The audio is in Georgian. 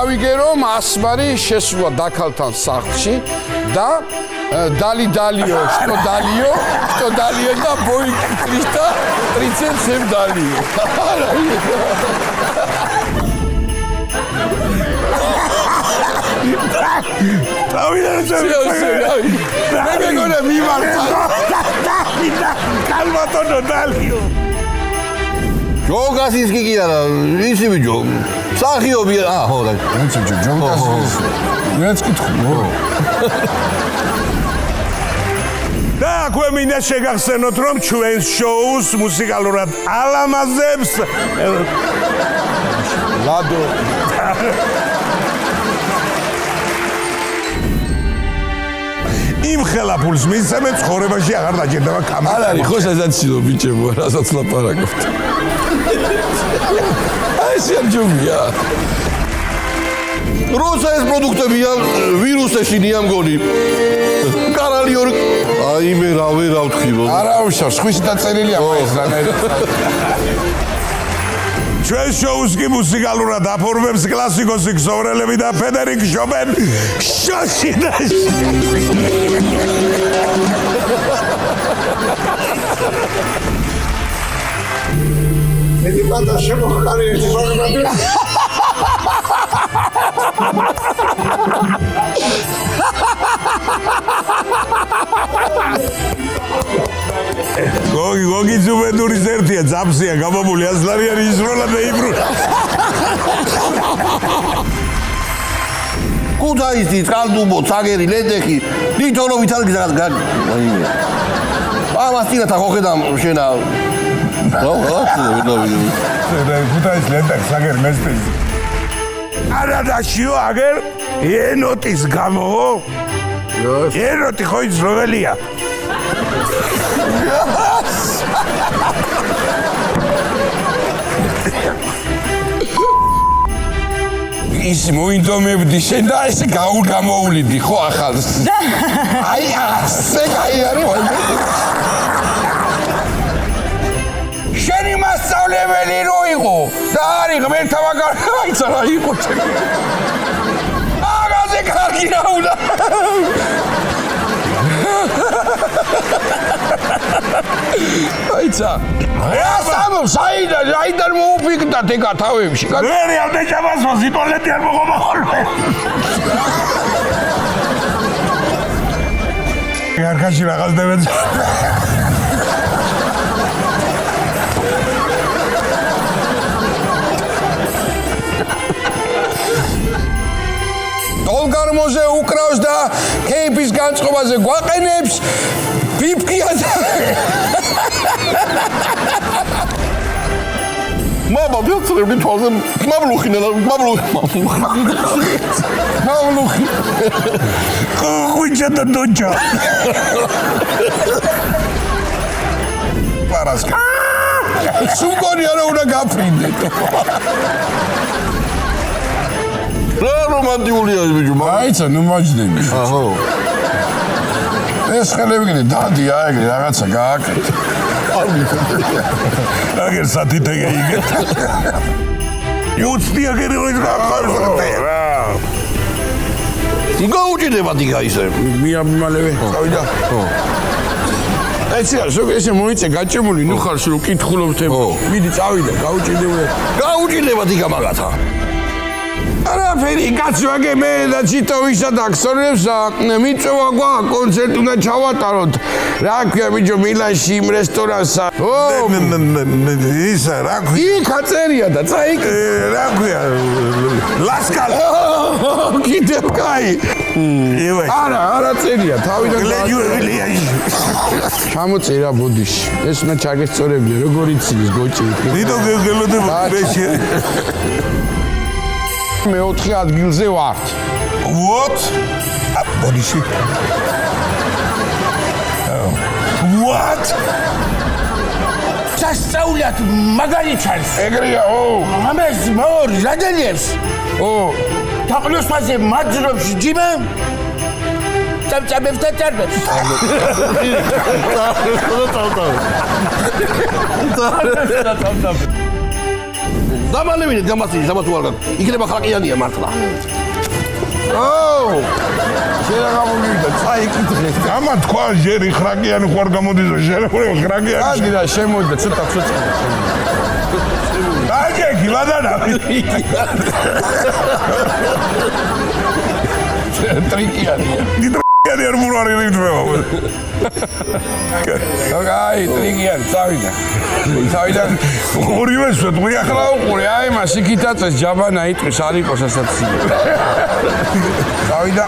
გავიგე რომ ასმარი შესულა დაქალთან სახლში და დალი დალიო, что далио და ბოიკლის და პრინცესემ დალიო. მე მეგონა მიმართა. კალმატონო დალიო. ჯოგასის კი არა, ისი ბიჭო. სახიობია, ხო და. ჯოგასის. რაც კითხულო. და აქვე მინდა შეგახსენოთ, რომ ჩვენს შოუს მუსიკალურად ალამაზებს ლადო იმ ხელაფულს მისცემენ ცხოვრებაში აღარ დაჭირდება კამერა. არ არის ხო სენსაციო ბიჭებო, რასაც ლაპარაკობთ. აი შეჯობია. როცა ეს პროდუქტებია ვირუსებში ნიამგონი. კარალი ორ აი მე რა ვთქიბო. არა უშავს, ხვისი დაწერილია ეს რანაირ. ჩვენ შოუს კი მუსიკალურად აფორმებს კლასიკოსი ქსოვრელები და ფედერიკ შოპენ შაშინაში. მეტი პატა შემოხარი ერთი პროგრამები. გოგი ზუბედურის ერთია ძაფსია გამომული ასლარიანი ისროლა და იბრულა. კუთაისი, წყალდუბო, ცაგერი, ლედეხი, ლითონობით არის გაგ. ამას ტირათა ხოხედამ შენა. კუთაის ლედეხი, ცაგერი, მესტინი. არადაშიო აგერ ენოტის გამო. ენოტი ხო ის როველია? ის მოინდომებდი შენ და ესე გამოუვლიდი ხო ახალს. აი ასე გაიარე. შენი მასწავლებელი რო იყო და არის ღმერთთა მაგარია რა იყო შენ. აგაზე კარგი რაულა. აიცა. ასამო საიდან მოუფიქდათ ეგ თავებში. ვერი ამ დაჭამასვას იტოლეთი არ მოღობა ხოლმე. გარკაში რაღაც დევეც. დოლგარმოზე უკრავს და კეიპის განწყობაზე გვაყენებს ბიბკია და მამა ვიოცრები თვალზე მამლუხინა მამლუხი ხუჭა და დოჯა პარასკა სუმგონი არა უნდა გაფრინდე რა რომანტიკულია ეს ბიჭო აიცა ნუ მაჯდები აჰო ეს ხელები კიდე დადია ეგრე რაღაცა გააკეთე აგერ სათითეგე იგეთ იუცდი აგერ ის გაყარდა გაუჭირდება დიგა ისე მიამალევე წავიდა ხო ესე მოიწე გაჭემული ნუ ხარ სულ კითხულობთ მიდი წავიდა გაუჭირდება დიგა მაგათა არაფერი კაცო აგე მე და ჩიტოვისა და ქსონებს მიწოვა გვა კონცერტი უნდა ჩავატაროთ რა ქვია ბიჭო მილანში იმ რესტორანსა ისა რა ქვია იქა წერია და წაიკ რა ქვია ლასკალ კიდევ კაი არა წერია თავიდან გლედიუელია ჩამოწერა ბოდიში ეს უნდა ჩაგესწორებინე როგორ იცის გოჭი ვიდო გელოდება მეშე მე 4 ადგილზე ვართ. What? ბოდიში. What? სასწაულად მაგარი ჩანს. ეგრეა, ო. ამას მორი რადენიებს. ო. თაყლოსმაზე მაძრობს ჯიმე. წამწამებს და წარბებს. დამალევინეთ გამასწინე სამათუალგან. იქნება ხალყიანია მართლა. ო შენ რა გამოგივიდა წაი კითხე ამა თქვა ჯერი ხრაკიანი ხوار გამოდის შენ ხრაკიანი ადი რა შემოიდა ცოტა აჯე გილადანა ტრიკიანია ტრიკიანი არ მურარი რითმევა აი ტრიკიანი წავიდა ორივე სვეტყვი ახლა უყურე აი მას იქითაც ჯაბანა იტყვის არ იყოს ასაცი წავიდა